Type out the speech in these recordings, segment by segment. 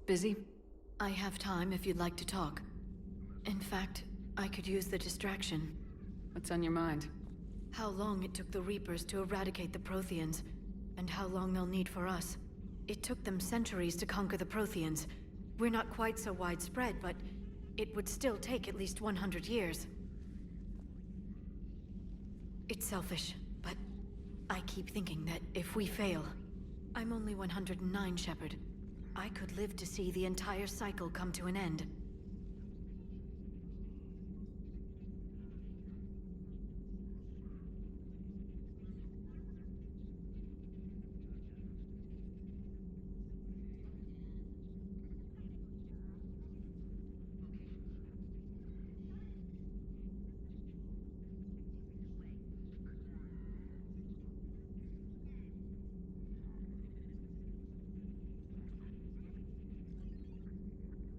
Busy? I have time if you'd like to talk. In fact, I could use the distraction. What's on your mind? How long it took the Reapers to eradicate the Protheans, and how long they'll need for us. It took them centuries to conquer the Protheans. We're not quite so widespread, but it would still take at least 100 years. It's selfish, but I keep thinking that if we fail... I'm only 109, Shepard. I could live to see the entire cycle come to an end.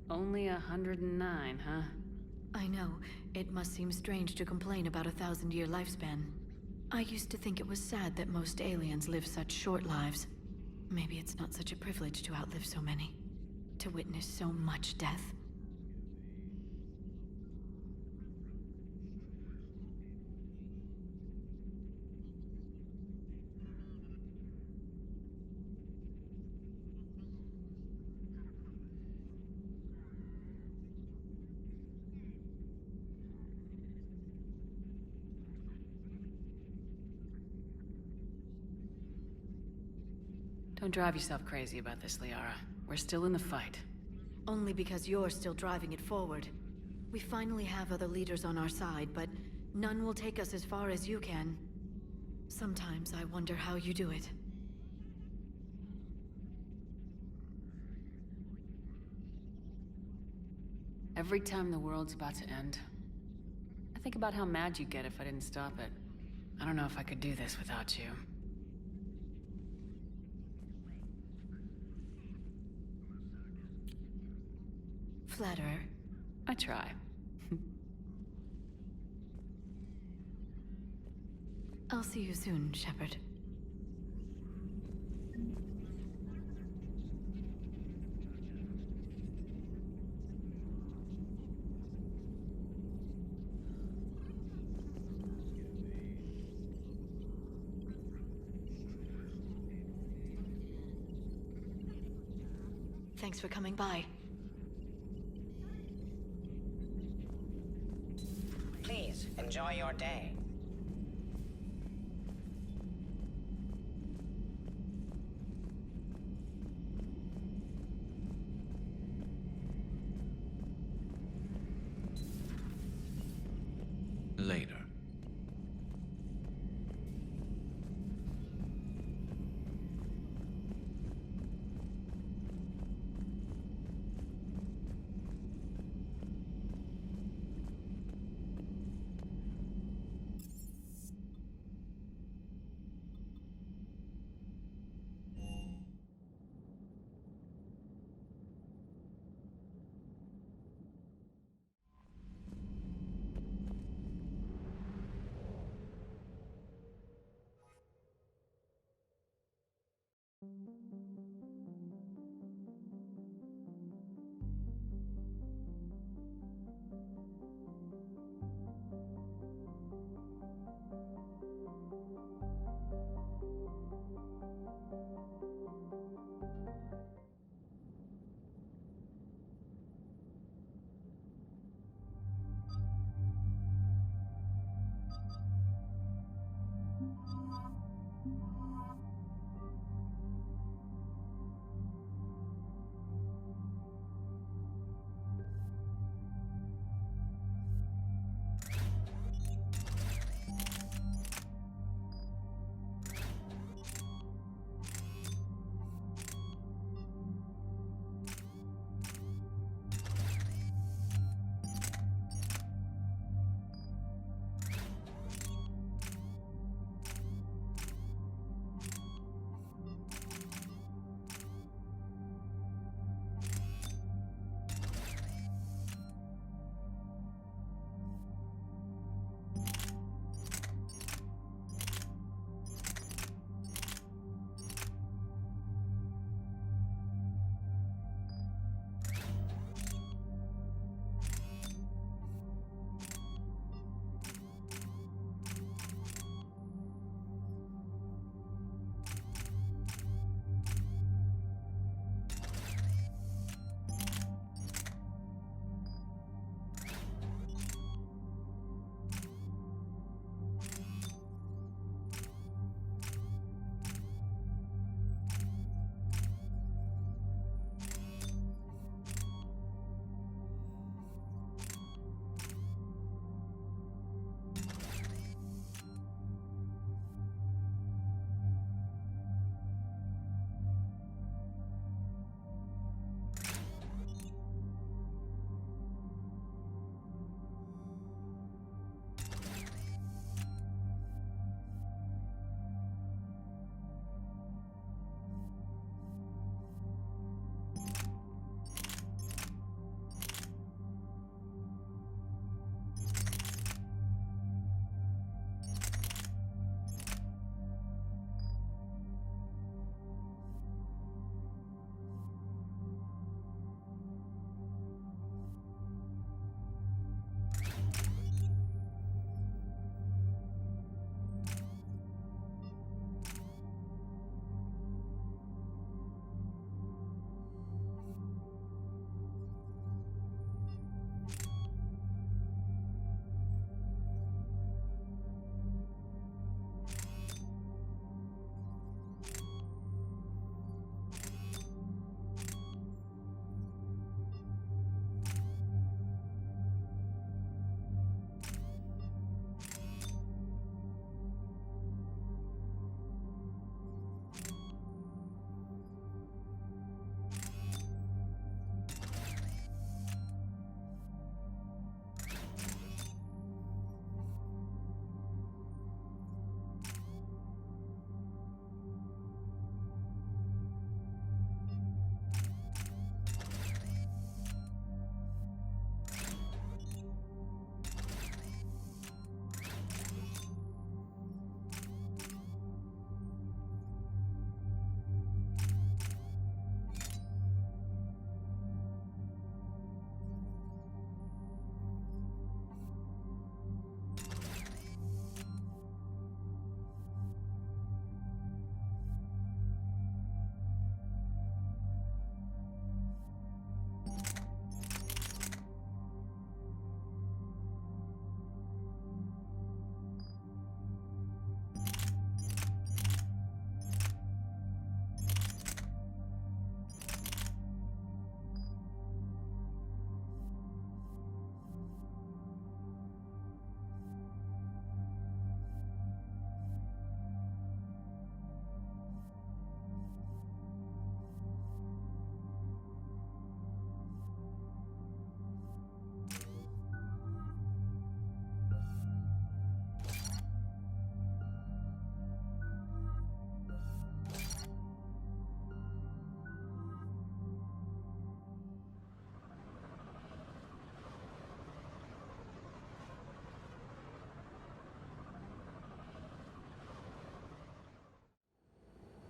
Only 109, huh? I know. It must seem strange to complain about a 1,000-year lifespan. I used to think it was sad that most aliens live such short lives. Maybe it's not such a privilege to outlive so many. To witness so much death. Don't drive yourself crazy about this, Liara. We're still in the fight. Only because you're still driving it forward. We finally have other leaders on our side, but none will take us as far as you can. Sometimes I wonder how you do it. Every time the world's about to end, I think about how mad you'd get if I didn't stop it. I don't know if I could do this without you. Flatterer. I try. I'll see you soon, Shepard. Thanks for coming by. Please, enjoy your day. Later.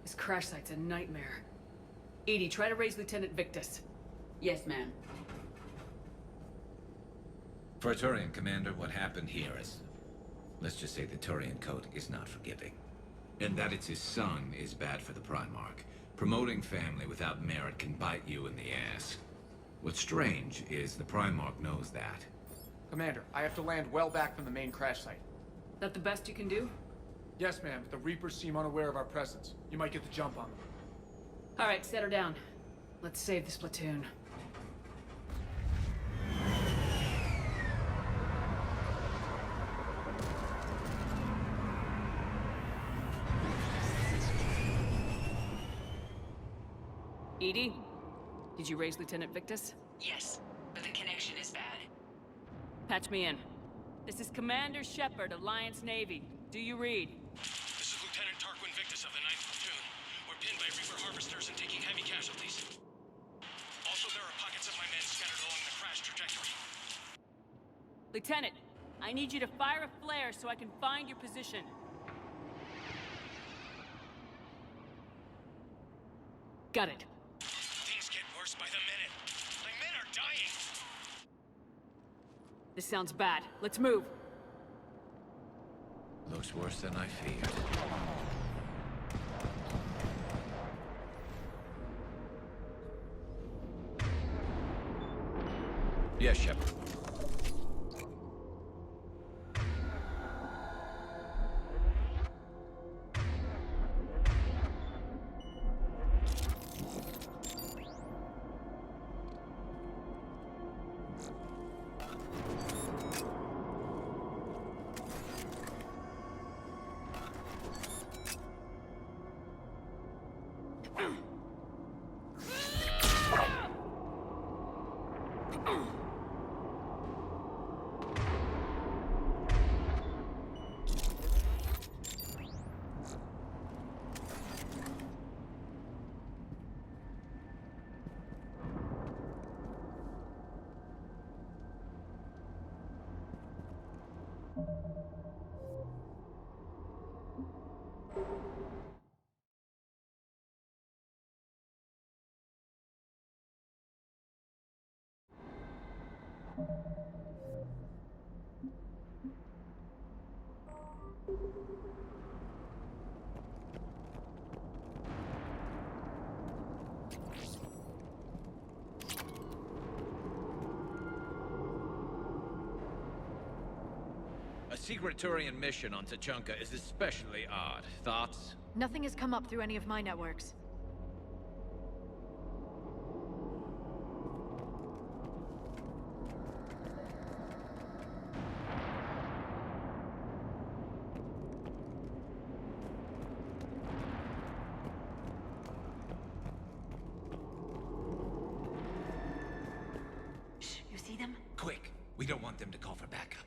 This crash site's a nightmare. Edie, try to raise Lieutenant Victus. Yes, ma'am. For a Turian commander, what happened here is... let's just say the Turian code is not forgiving. And that it's his son is bad for the Primarch. Promoting family without merit can bite you in the ass. What's strange is the Primarch knows that. Commander, I have to land well back from the main crash site. That the best you can do? Yes, ma'am, but the Reapers seem unaware of our presence. You might get the jump on them. All right, set her down. Let's save this platoon. Edie, did you raise Lieutenant Victus? Yes, but the connection is bad. Patch me in. This is Commander Shepard, Alliance Navy. Do you read? This is Lieutenant Tarquin Victus of the 9th Platoon. We're pinned by Reaper harvesters and taking heavy casualties. Also, there are pockets of my men scattered along the crash trajectory. Lieutenant, I need you to fire a flare so I can find your position. Got it. Things get worse by the minute. My men are dying! This sounds bad. Let's move. Looks worse than I feared. Yes, Shepard. A secret Turian mission on Tuchanka is especially odd. Thoughts? Nothing has come up through any of my networks. Shh, you see them? Quick! We don't want them to call for backup.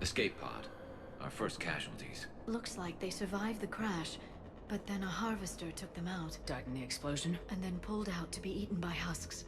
Escape pod. Our first casualties. Looks like they survived the crash, but then a harvester took them out, Died in the explosion. and then pulled out to be eaten by husks.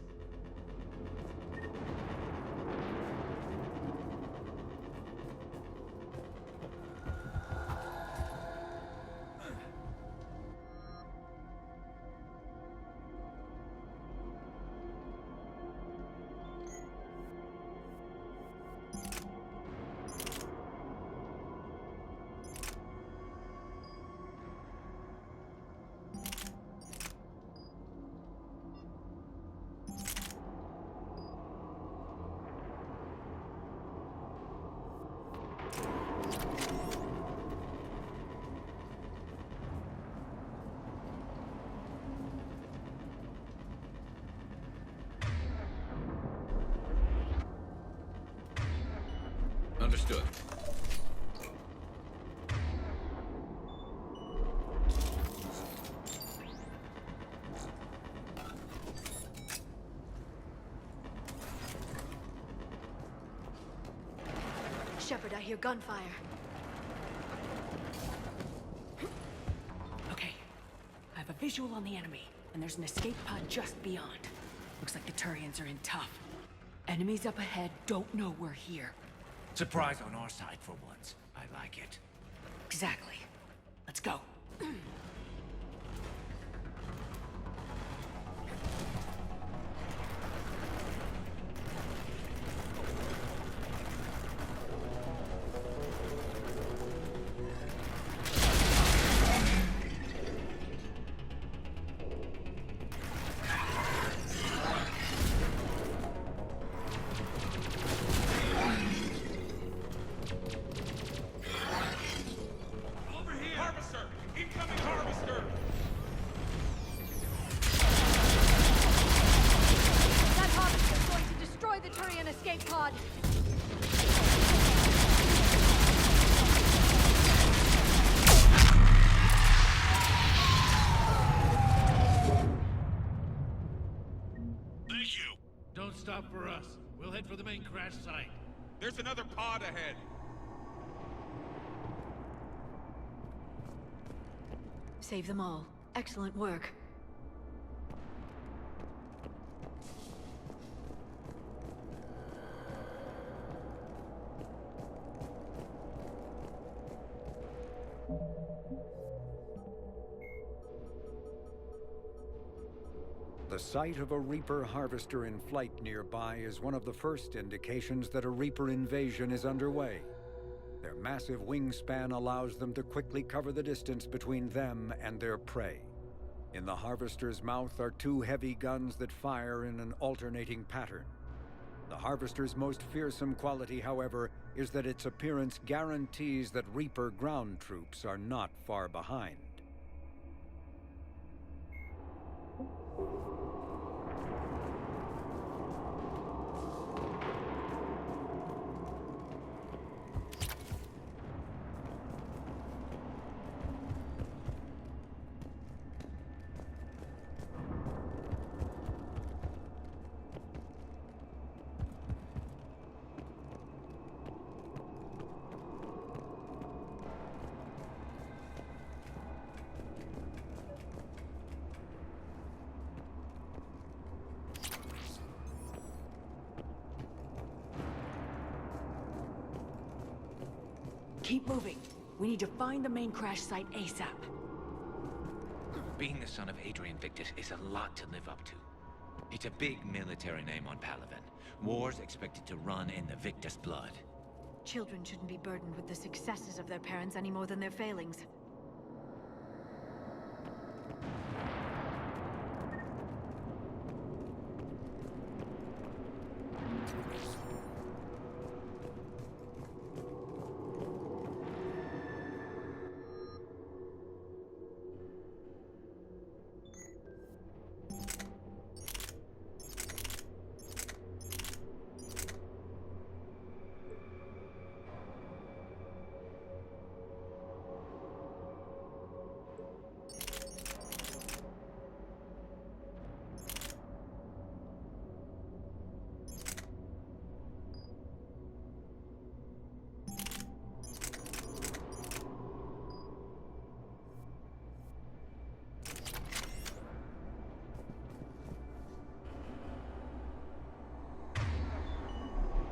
Understood. Shepard, I hear gunfire. Okay. I have a visual on the enemy, and there's an escape pod just beyond. Looks like the Turians are in tough. Enemies up ahead don't know we're here. Surprise on our side for once. I like it. Exactly. Let's go. Over here! Harvester! Incoming harvester! That harvester's going to destroy the Turian escape pod! Thank you! Don't stop for us. We'll head for the main crash site. There's another pod ahead. Save them all. Excellent work. The sight of a Reaper harvester in flight nearby is one of the first indications that a Reaper invasion is underway. Their massive wingspan allows them to quickly cover the distance between them and their prey. In the harvester's mouth are two heavy guns that fire in an alternating pattern. The harvester's most fearsome quality, however, is that its appearance guarantees that Reaper ground troops are not far behind. Keep moving. We need to find the main crash site ASAP. Being the son of Adrian Victus is a lot to live up to. It's a big military name on Palaven. War's expected to run in the Victus blood. Children shouldn't be burdened with the successes of their parents any more than their failings.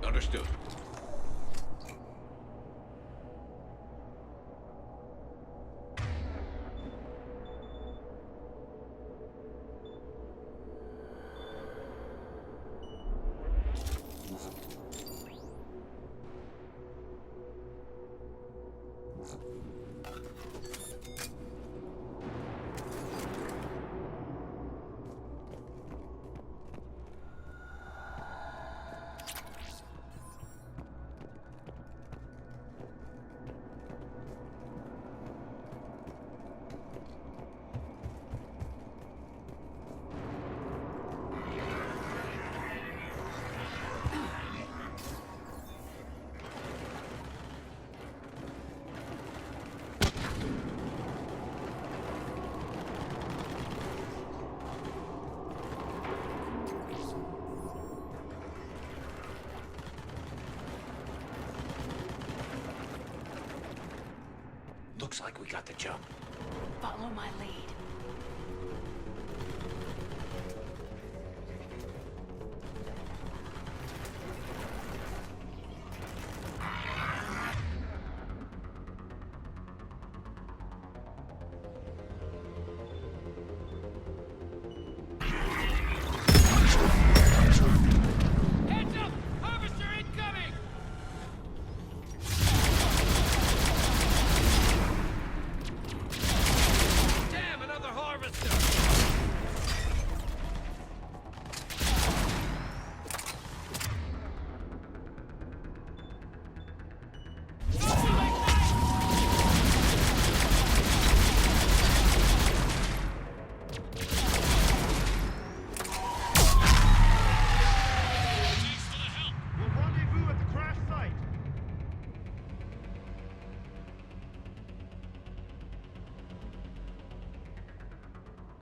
Understood. we got the jump. Follow my lead. Heads up! Harvester incoming! Damn, another harvester! Thanks for the help! We'll rendezvous at the crash site.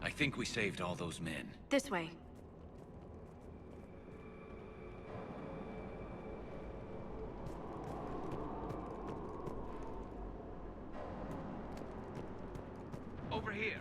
I think we saved all those men. This way. Over here.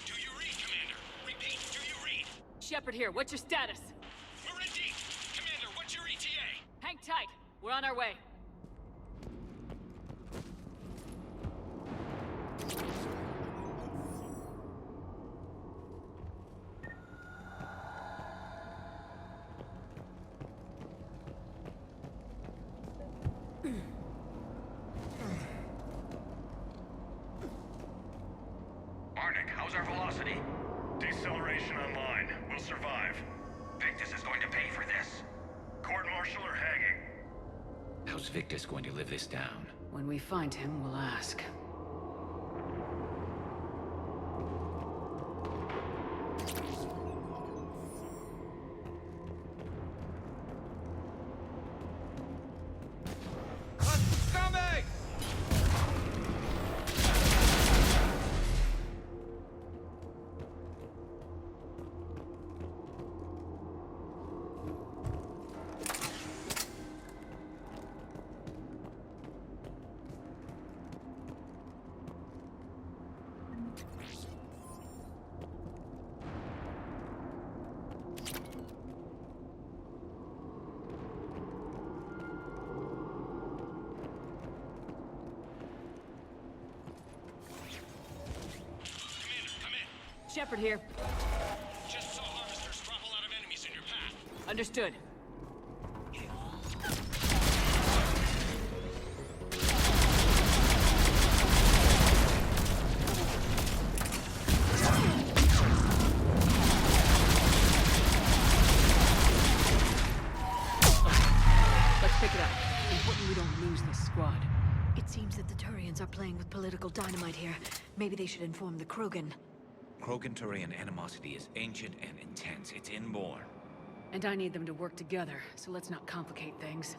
Do you read, Commander? Repeat, do you read? Shepard here, what's your status? We're in deep. Commander, what's your ETA? Hang tight. We're on our way. Arnik, how's our velocity? Deceleration online. We'll survive. Victus is going to pay for this. Court-martial or hanging? How's Victus going to live this down? When we find him, we'll ask. Coming! Commander, come in. Shepard here. Just saw harvesters drop a lot of enemies in your path. Understood. Let's pick it up. Important we don't lose this squad. It seems that the Turians are playing with political dynamite here. Maybe they should inform the Krogan. Krogan-Turian animosity is ancient and intense. It's inborn. And I need them to work together, so let's not complicate things.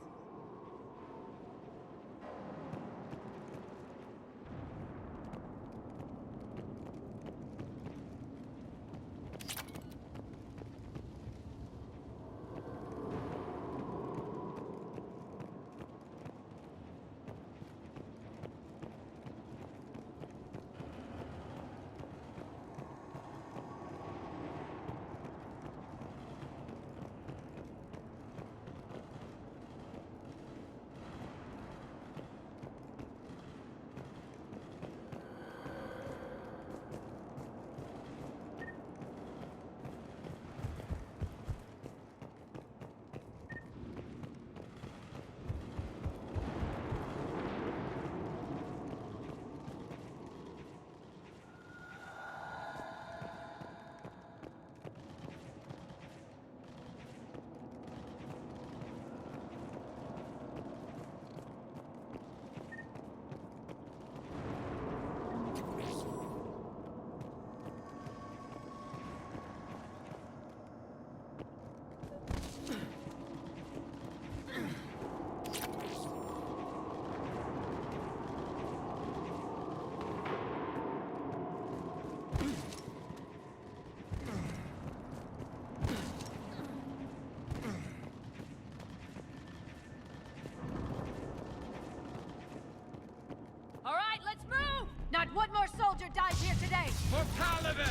more soldier died here today! For Paladin!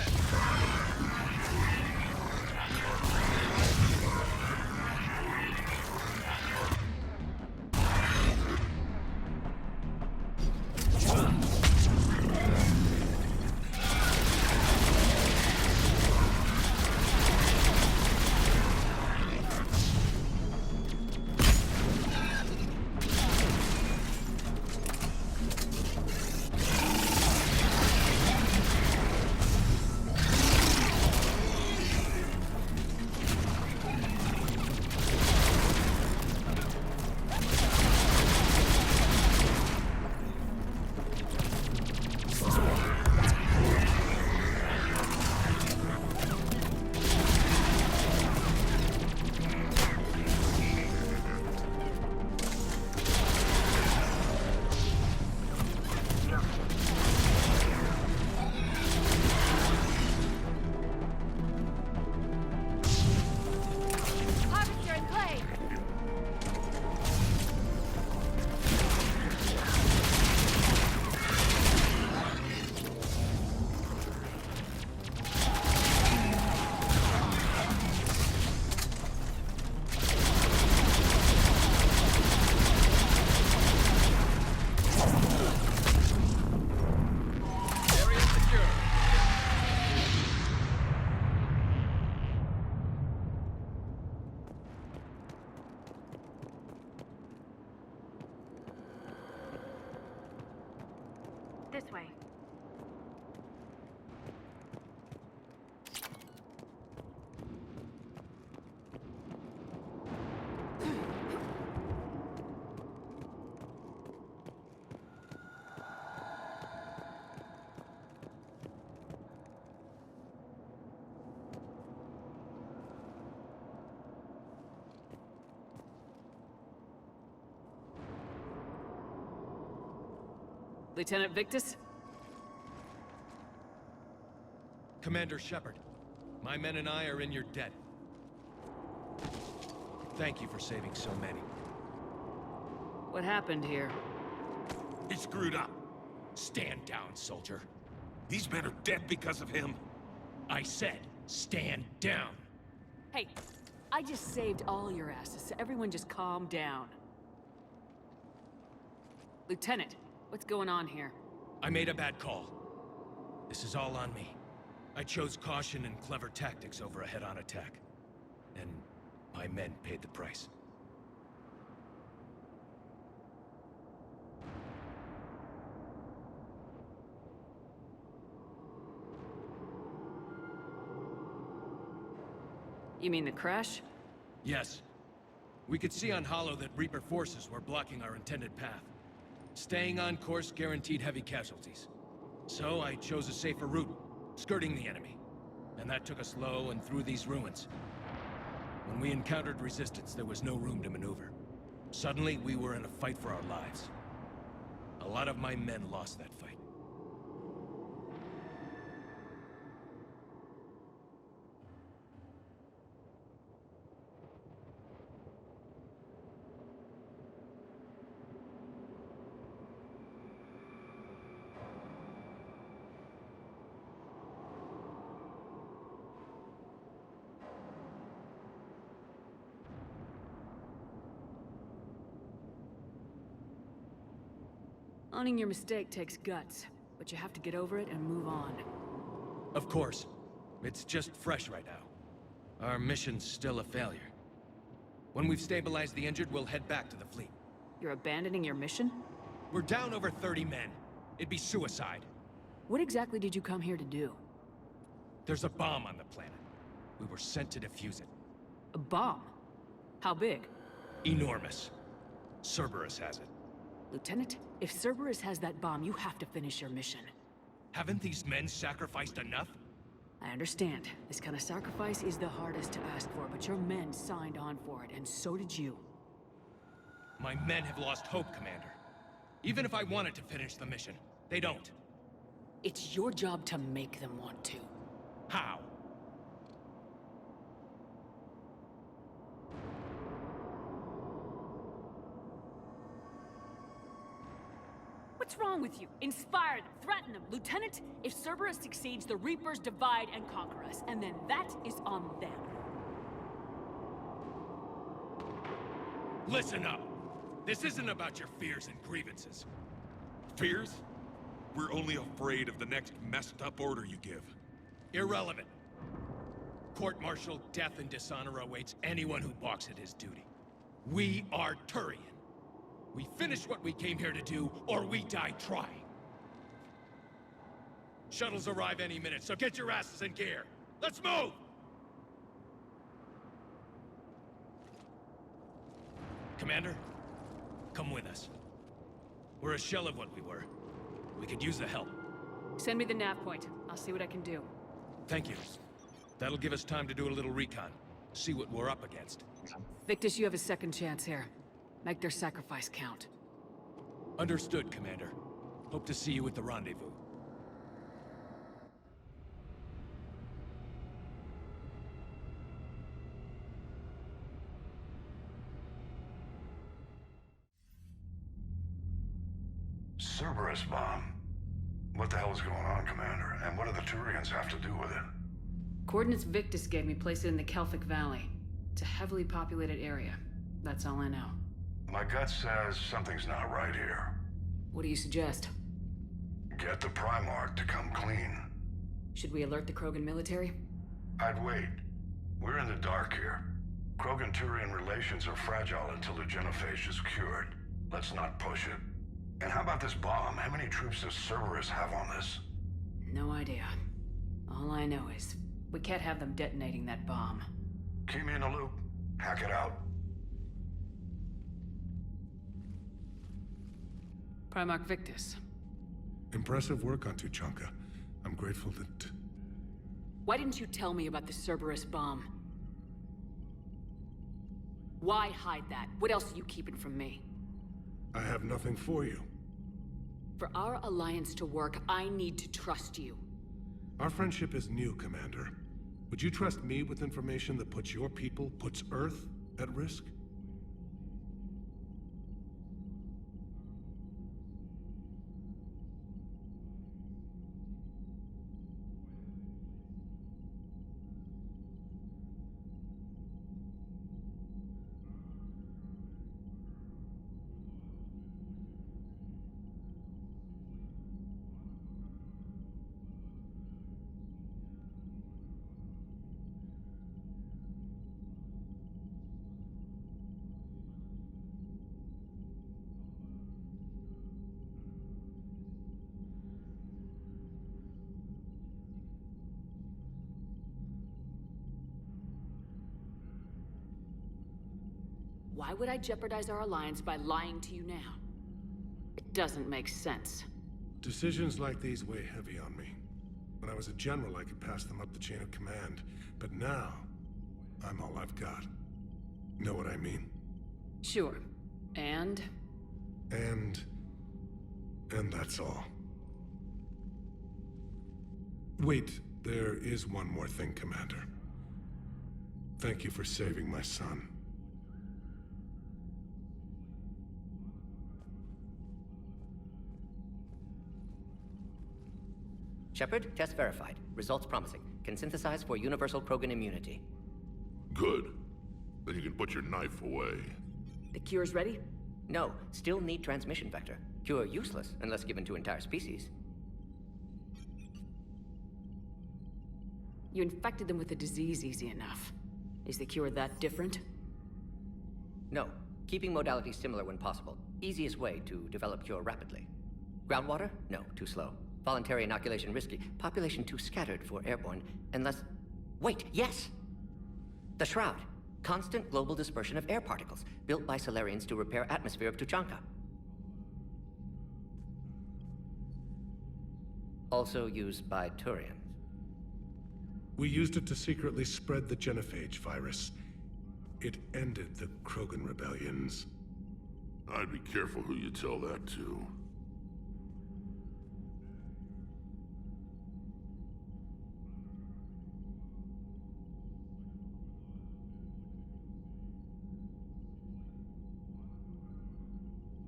Harvester and Clay! Area secure. This way. Lieutenant Victus? Commander Shepard, my men and I are in your debt. Thank you for saving so many. What happened here? He screwed up. Stand down, soldier. These men are dead because of him. I said, stand down. Hey, I just saved all your asses, so everyone just calm down. Lieutenant, what's going on here? I made a bad call. This is all on me. I chose caution and clever tactics over a head-on attack. And my men paid the price. You mean the crash? Yes. We could see on Hollow that Reaper forces were blocking our intended path. Staying on course guaranteed heavy casualties. So I chose a safer route, skirting the enemy. And that took us low and through these ruins. When we encountered resistance, there was no room to maneuver. Suddenly, we were in a fight for our lives. A lot of my men lost that fight. Owning your mistake takes guts, but you have to get over it and move on. Of course. It's just fresh right now. Our mission's still a failure. When we've stabilized the injured, we'll head back to the fleet. You're abandoning your mission? We're down over 30 men. It'd be suicide. What exactly did you come here to do? There's a bomb on the planet. We were sent to defuse it. A bomb? How big? Enormous. Cerberus has it. Lieutenant, if Cerberus has that bomb, you have to finish your mission. Haven't these men sacrificed enough? I understand. This kind of sacrifice is the hardest to ask for, but your men signed on for it, and so did you. My men have lost hope, Commander. Even if I wanted to finish the mission, they don't. It's your job to make them want to. How? What's wrong with you? Inspire them, threaten them. Lieutenant, if Cerberus succeeds, the Reapers divide and conquer us, and then that is on them. Listen up. This isn't about your fears and grievances. Fears? We're only afraid of the next messed up order you give. Irrelevant. Court-martial, death, and dishonor awaits anyone who balks at his duty. We are Turian. We finish what we came here to do, or we die trying. Shuttles arrive any minute, so get your asses in gear. Let's move! Commander, come with us. We're a shell of what we were. We could use the help. Send me the nav point. I'll see what I can do. Thank you. That'll give us time to do a little recon. See what we're up against. Victus, you have a second chance here. Make their sacrifice count. Understood, Commander. Hope to see you at the rendezvous. Cerberus bomb. What the hell is going on, Commander? And what do the Turians have to do with it? Coordinates Victus gave me place it in the Kelphic Valley. It's a heavily populated area. That's all I know. My gut says something's not right here. What do you suggest? Get the Primarch to come clean. Should we alert the Krogan military? I'd wait. We're in the dark here. Krogan-Turian relations are fragile until the genophage is cured. Let's not push it. And how about this bomb? How many troops does Cerberus have on this? No idea. All I know is, we can't have them detonating that bomb. Keep me in the loop. Hack it out. Primarch Victus. Impressive work on Tuchanka. I'm grateful that... Why didn't you tell me about the Cerberus bomb? Why hide that? What else are you keeping from me? I have nothing for you. For our alliance to work, I need to trust you. Our friendship is new, Commander. Would you trust me with information that puts your people, puts Earth, at risk? Why would I jeopardize our alliance by lying to you now? It doesn't make sense. Decisions like these weigh heavy on me. When I was a general, I could pass them up the chain of command. But now, I'm all I've got. Know what I mean? Sure. And that's all. Wait, there is one more thing, Commander. Thank you for saving my son. Shepard, test verified. Results promising. Can synthesize for universal Krogan immunity. Good. Then you can put your knife away. The cure's ready? No, still need transmission vector. Cure useless unless given to entire species. You infected them with the disease easy enough. Is the cure that different? No. Keeping modalities similar when possible. Easiest way to develop cure rapidly. Groundwater? No, too slow. Voluntary inoculation risky. Population too scattered for airborne, unless... Wait, yes! The Shroud. Constant global dispersion of air particles, built by Solarians to repair atmosphere of Tuchanka. Also used by Turians. We used it to secretly spread the genophage virus. It ended the Krogan rebellions. I'd be careful who you tell that to.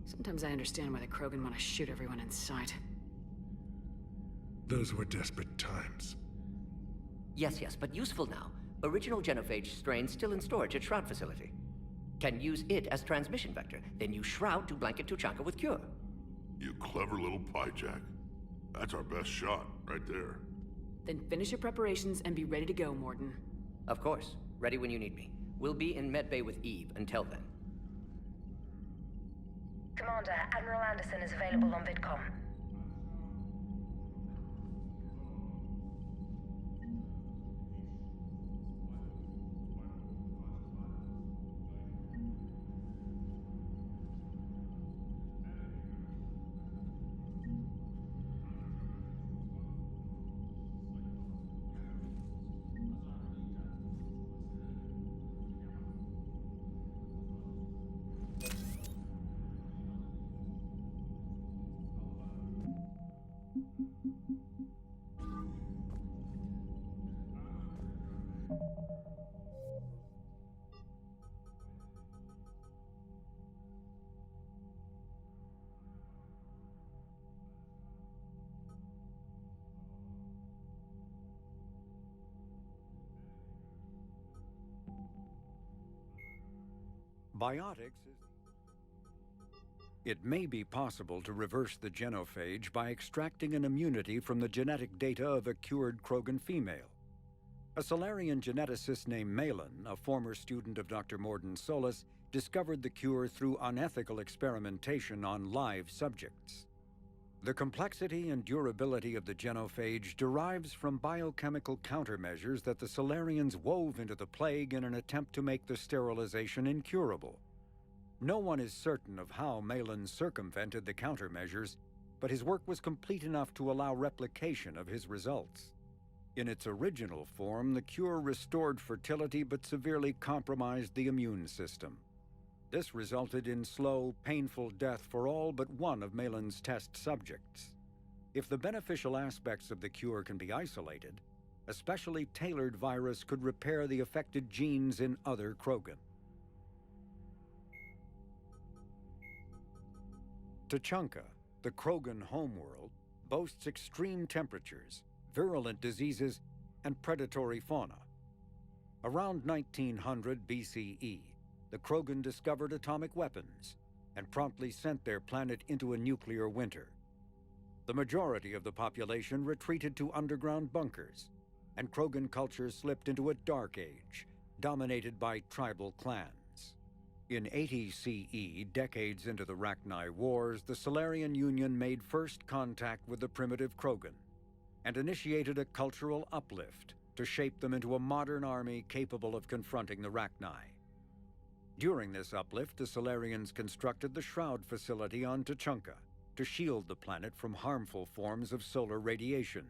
Sometimes I understand why the Krogan want to shoot everyone in sight. Those were desperate times. Yes, but useful now. Original genophage strain still in storage at Shroud facility. Can use it as transmission vector, then use Shroud to blanket Tuchanka with cure. You clever little pyjak. That's our best shot, right there. Then finish your preparations and be ready to go, Mordin. Of course. Ready when you need me. We'll be in medbay with Eve until then. Commander, Admiral Anderson is available on VidCom. Biotics is... It may be possible to reverse the genophage by extracting an immunity from the genetic data of a cured Krogan female. A Solarian geneticist named Malin, a former student of Dr. Mordin Solus, discovered the cure through unethical experimentation on live subjects. The complexity and durability of the genophage derives from biochemical countermeasures that the Solarians wove into the plague in an attempt to make the sterilization incurable. No one is certain of how Malin circumvented the countermeasures, but his work was complete enough to allow replication of his results. In its original form, the cure restored fertility but severely compromised the immune system. This resulted in slow, painful death for all but one of Malin's test subjects. If the beneficial aspects of the cure can be isolated, a specially tailored virus could repair the affected genes in other Krogan. Tuchanka, the Krogan homeworld, boasts extreme temperatures, virulent diseases, and predatory fauna. Around 1900 BCE, the Krogan discovered atomic weapons and promptly sent their planet into a nuclear winter. The majority of the population retreated to underground bunkers, and Krogan culture slipped into a dark age, dominated by tribal clans. In 80 CE, decades into the Rachni Wars, the Solarian Union made first contact with the primitive Krogan and initiated a cultural uplift to shape them into a modern army capable of confronting the Rachni. During this uplift, the Solarians constructed the Shroud facility on Tuchanka to shield the planet from harmful forms of solar radiation.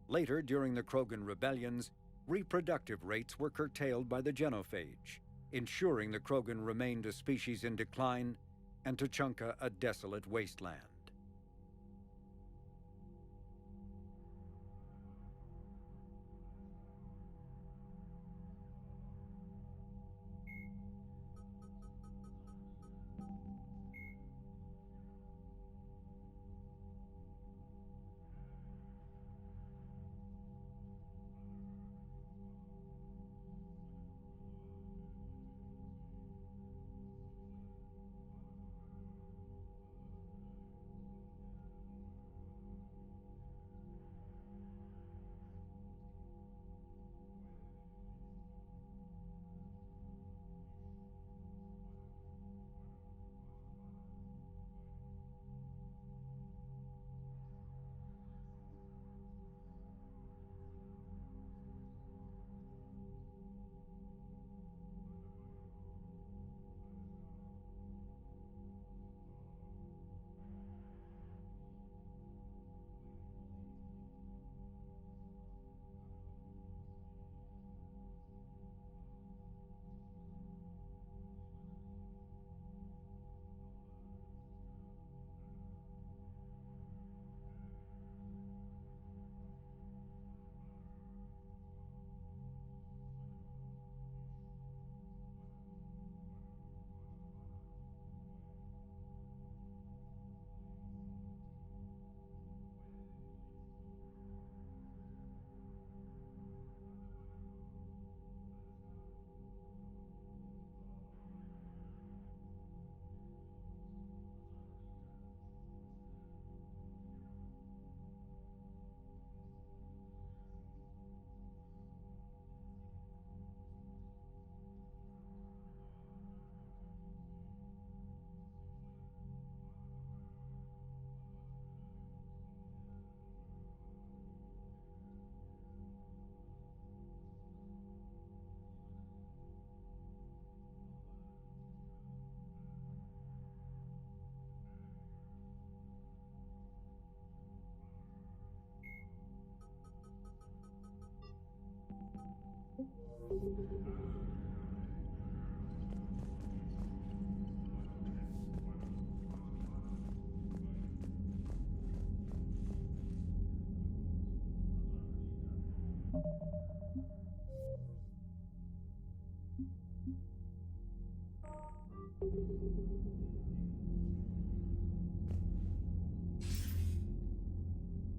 Later, during the Krogan rebellions, reproductive rates were curtailed by the genophage, ensuring the Krogan remained a species in decline and Tuchanka a desolate wasteland.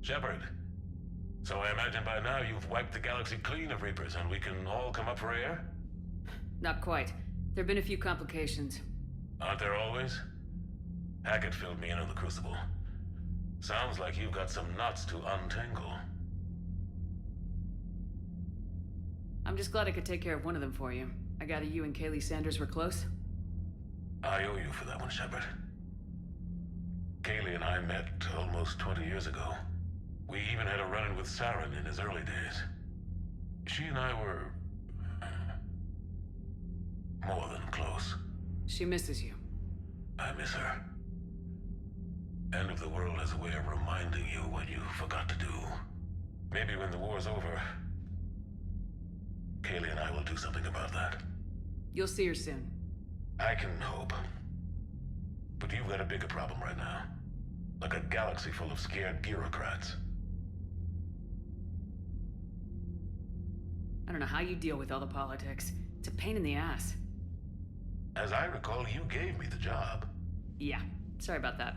Shepard. So I imagine by now you've wiped the galaxy clean of Reapers and we can all come up for air? Not quite. There've been a few complications. Aren't there always? Hackett filled me in on the Crucible. Sounds like you've got some knots to untangle. I'm just glad I could take care of one of them for you. I gather you and Kaylee Sanders were close? I owe you for that one, Shepard. Kaylee and I met almost 20 years ago. We even had a run-in with Saren in his early days. She and I were... more than close. She misses you. I miss her. End of the world has a way of reminding you what you forgot to do. Maybe when the war's over, Kaylee and I will do something about that. You'll see her soon. I can hope. But you've got a bigger problem right now. Like a galaxy full of scared bureaucrats. I don't know how you deal with all the politics. It's a pain in the ass. As I recall, you gave me the job. Yeah, sorry about that.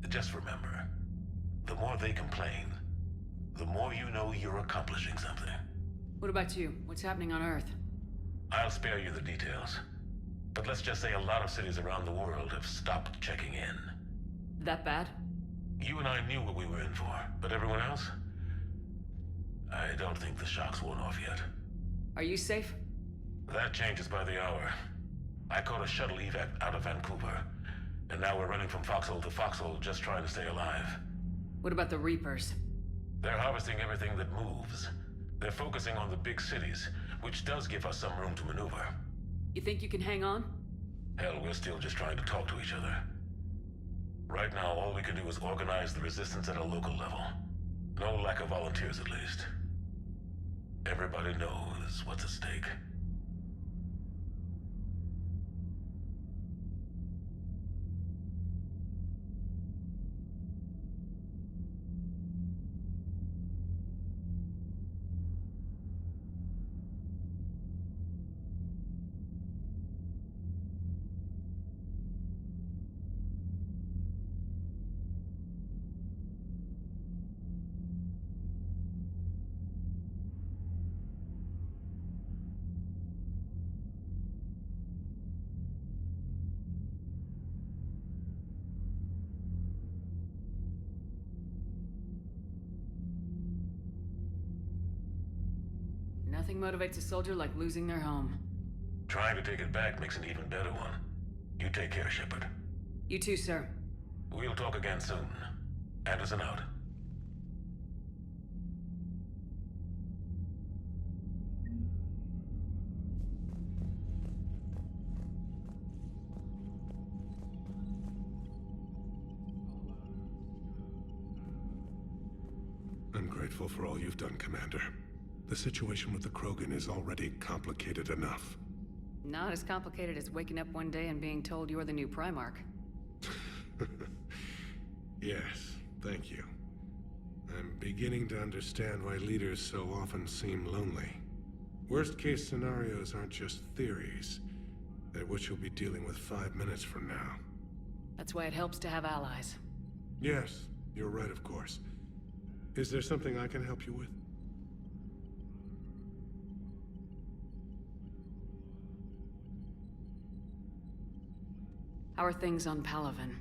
Just remember, the more they complain, the more you know you're accomplishing something. What about you? What's happening on Earth? I'll spare you the details. But let's just say a lot of cities around the world have stopped checking in. That bad? You and I knew what we were in for, but everyone else? I don't think the shock's worn off yet. Are you safe? That changes by the hour. I caught a shuttle evac out of Vancouver, and now we're running from foxhole to foxhole just trying to stay alive. What about the Reapers? They're harvesting everything that moves. They're focusing on the big cities, which does give us some room to maneuver. You think you can hang on? Hell, we're still just trying to talk to each other. Right now, all we can do is organize the resistance at a local level. No lack of volunteers, at least. Everybody knows what's at stake. Nothing motivates a soldier like losing their home. Trying to take it back makes an even better one. You take care, Shepard. You too, sir. We'll talk again soon. Anderson out. I'm grateful for all you've done, Commander. The situation with the Krogan is already complicated enough. Not as complicated as waking up one day and being told you're the new Primarch. Yes, thank you. I'm beginning to understand why leaders so often seem lonely. Worst-case scenarios aren't just theories. They're what you'll be dealing with 5 minutes from now. That's why it helps to have allies. Yes, you're right, of course. Is there something I can help you with? How are things on Palaven?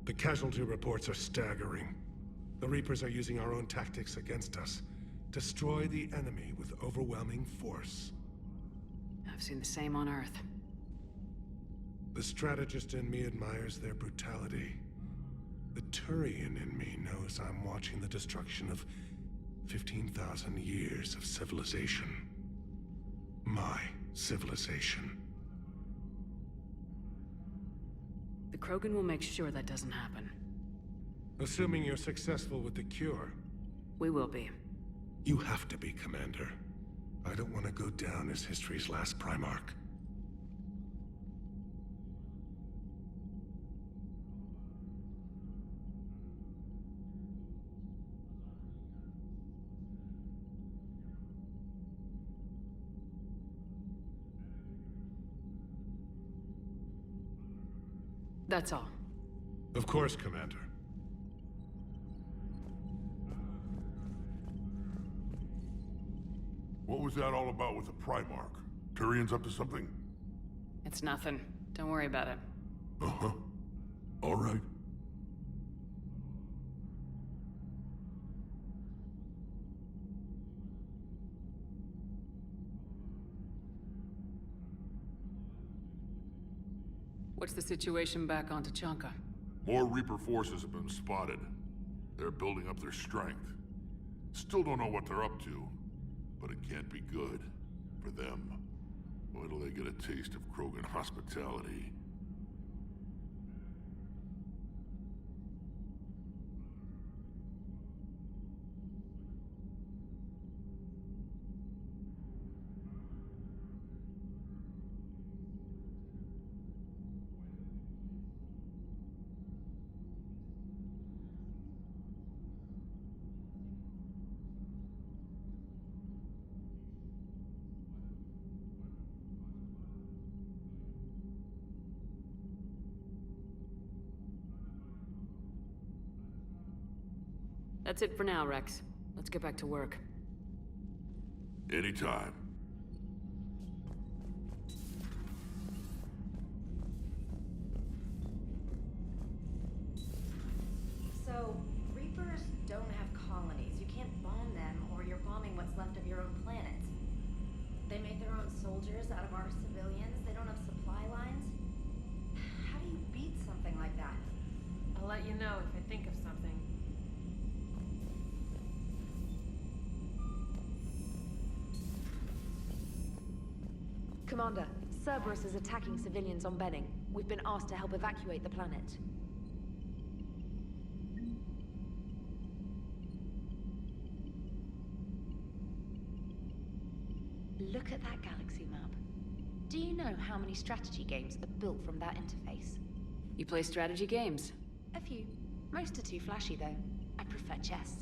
The casualty reports are staggering. The Reapers are using our own tactics against us. Destroy the enemy with overwhelming force. I've seen the same on Earth. The strategist in me admires their brutality. The Turian in me knows I'm watching the destruction of 15,000 years of civilization. My civilization. The Krogan will make sure that doesn't happen. Assuming you're successful with the cure. We will be. You have to be, Commander. I don't want to go down as history's last Primarch. That's all. Of course, Commander. What was that all about with the Primarch? Turian's up to something? It's nothing. Don't worry about it. Uh-huh. All right. What's the situation back on Tachanka? More Reaper forces have been spotted. They're building up their strength. Still don't know what they're up to, but it can't be good for them. Wait till they get a taste of Krogan hospitality. That's it for now, Rex. Let's get back to work. Anytime. So, Reapers don't have colonies. You can't bomb them, or you're bombing what's left of your own planet. They make their own soldiers out of our civilians. They don't have supply lines. How do you beat something like that? I'll let you know if I think of something. Commander, Cerberus is attacking civilians on Benning. We've been asked to help evacuate the planet. Look at that galaxy map. Do you know how many strategy games are built from that interface? You play strategy games? A few. Most are too flashy, though. I prefer chess.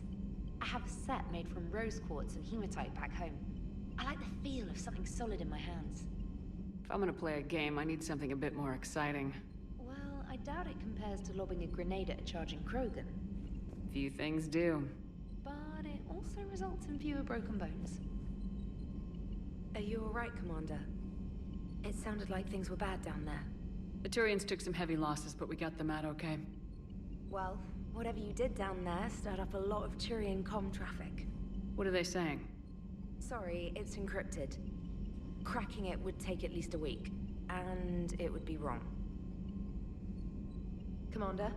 I have a set made from rose quartz and hematite back home. I like the feel of something solid in my hands. If I'm gonna play a game, I need something a bit more exciting. Well, I doubt it compares to lobbing a grenade at a charging Krogan. Few things do. But it also results in fewer broken bones. Are you alright, Commander? It sounded like things were bad down there. The Turians took some heavy losses, but we got them out okay. Well, whatever you did down there stirred up a lot of Turian comm traffic. What are they saying? Sorry, it's encrypted. Cracking it would take at least a week, and it would be wrong. Commander?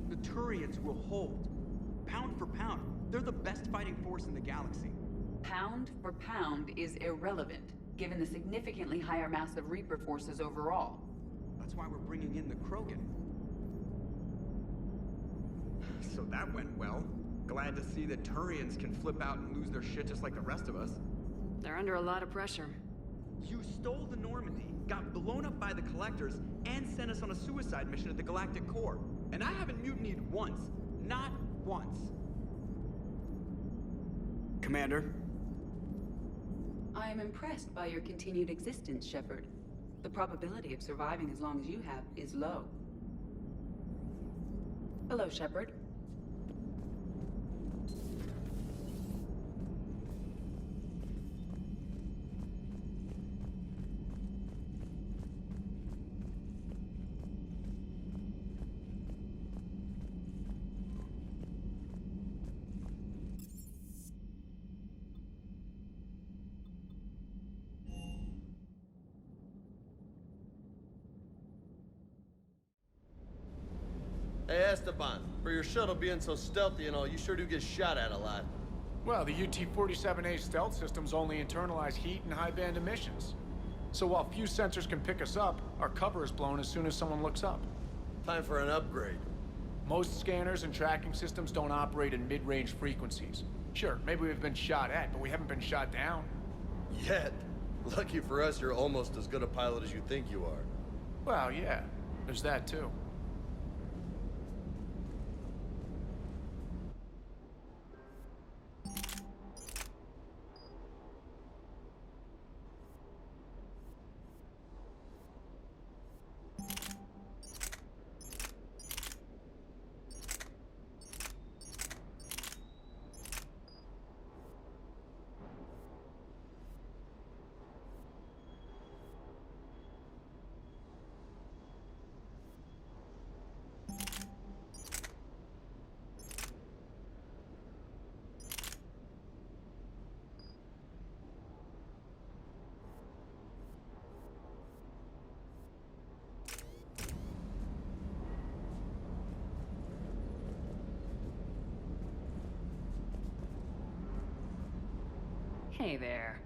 The Turians will hold. Pound for pound, they're the best fighting force in the galaxy. Pound for pound is irrelevant, given the significantly higher mass of Reaper forces overall. That's why we're bringing in the Krogan. So that went well. Glad to see that Turians can flip out and lose their shit just like the rest of us. They're under a lot of pressure. You stole the Normandy, got blown up by the Collectors, and sent us on a suicide mission at the Galactic Core. And I haven't mutinied once. Not once. Commander? I am impressed by your continued existence, Shepard. The probability of surviving as long as you have is low. Hello, Shepard. Hey, Esteban, for your shuttle being so stealthy and all, you sure do get shot at a lot. Well, the UT-47A stealth systems only internalize heat and high-band emissions. So while few sensors can pick us up, our cover is blown as soon as someone looks up. Time for an upgrade. Most scanners and tracking systems don't operate in mid-range frequencies. Sure, maybe we've been shot at, but we haven't been shot down. Yet. Lucky for us, you're almost as good a pilot as you think you are. Well, yeah, there's that too. Hey there.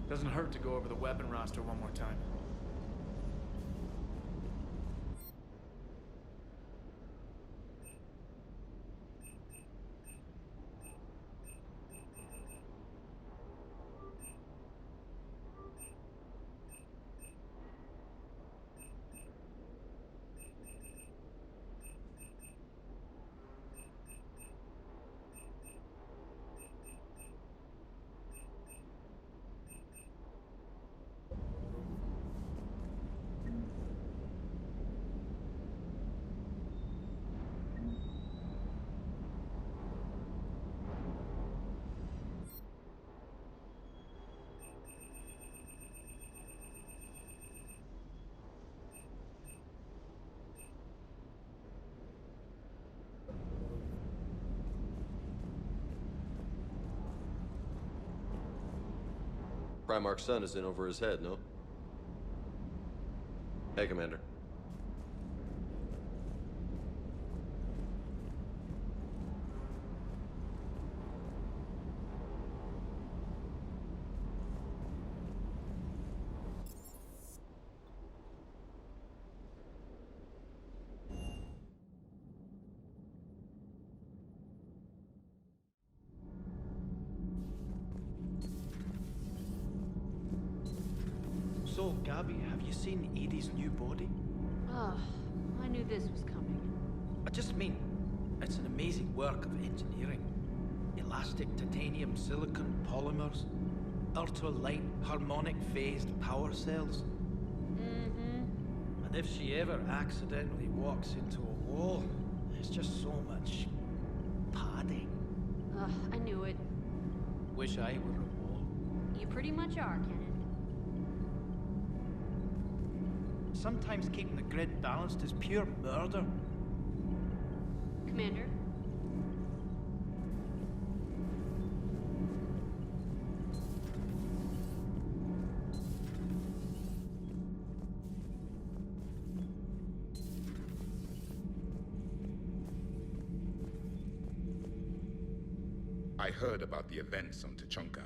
Doesn't hurt to go over the weapon roster one more time. Primarch's son is in over his head, no? Hey, Commander. So, Gabby, have you seen Edie's new body? Oh, I knew this was coming. I just mean, it's an amazing work of engineering. Elastic titanium silicon polymers, ultra-light harmonic phased power cells. And if she ever accidentally walks into a wall, there's just so much padding. Ugh, I knew it. Wish I were a wall. You pretty much are, Kenneth. Sometimes keeping the grid balanced is pure murder. Commander? I heard about the events on Tuchanka.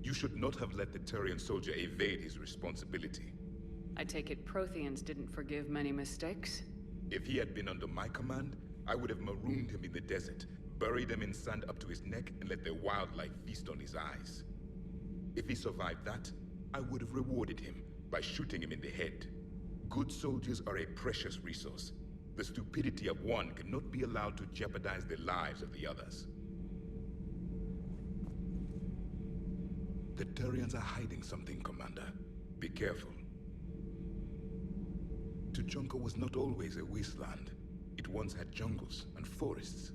You should not have let the Turian soldier evade his responsibility. I take it Protheans didn't forgive many mistakes? If he had been under my command, I would have marooned him in the desert, buried him in sand up to his neck, and let the wildlife feast on his eyes. If he survived that, I would have rewarded him by shooting him in the head. Good soldiers are a precious resource. The stupidity of one cannot be allowed to jeopardize the lives of the others. The Turians are hiding something, Commander. Be careful. Tuchanka was not always a wasteland. It once had jungles and forests.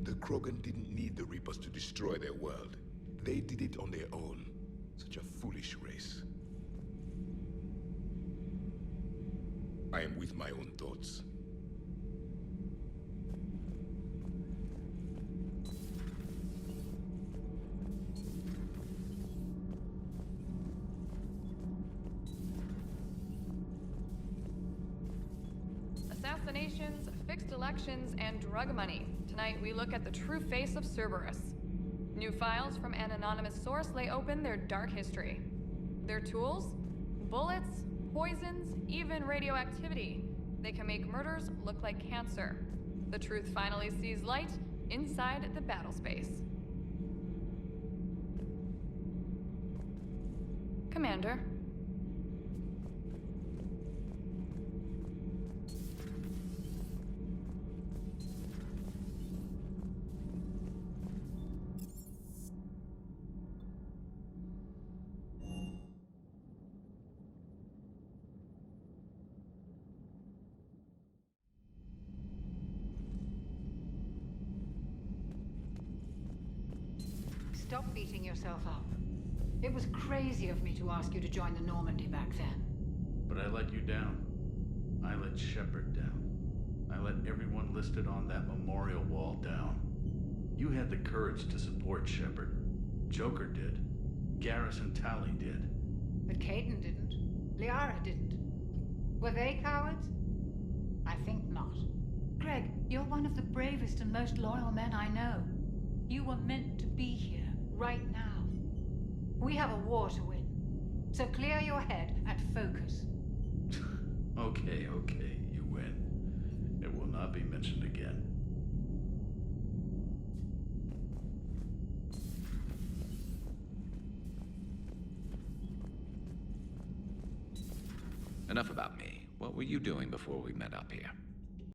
The Krogan didn't need the Reapers to destroy their world. They did it on their own. Such a foolish race. I am with my own thoughts. Assassinations, fixed elections, and drug money. Tonight we look at the true face of Cerberus. New files from an anonymous source lay open their dark history. Their tools? Bullets, poisons, even radioactivity. They can make murders look like cancer. The truth finally sees light inside the battle space. Commander. Stop beating yourself up. It was crazy of me to ask you to join the Normandy back then. But I let you down. I let Shepard down. I let everyone listed on that memorial wall down. You had the courage to support Shepard. Joker did. Garrus and Tali did. But Kaidan didn't. Liara didn't. Were they cowards? I think not. Greg, you're one of the bravest and most loyal men I know. You were meant to be here. Right now. We have a war to win. So clear your head and focus. Okay, you win. It will not be mentioned again. Enough about me. What were you doing before we met up here?